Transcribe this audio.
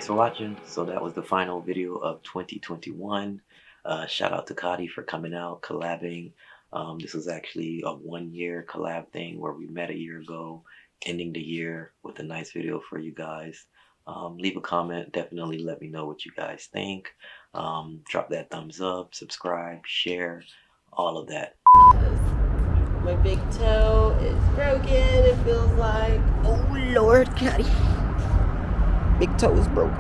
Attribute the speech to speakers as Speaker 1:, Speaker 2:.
Speaker 1: thanks for watching. So that was the final video of 2021. Shout out to Khady for coming out, collabing. This was actually a 1 year collab thing where we met a year ago, ending the year with a nice video for you guys. Leave a comment. Definitely let me know what you guys think. Drop that thumbs up, subscribe, share, all of that.
Speaker 2: My big toe is broken, it feels like. Oh Lord, Khady. Big toe is broken.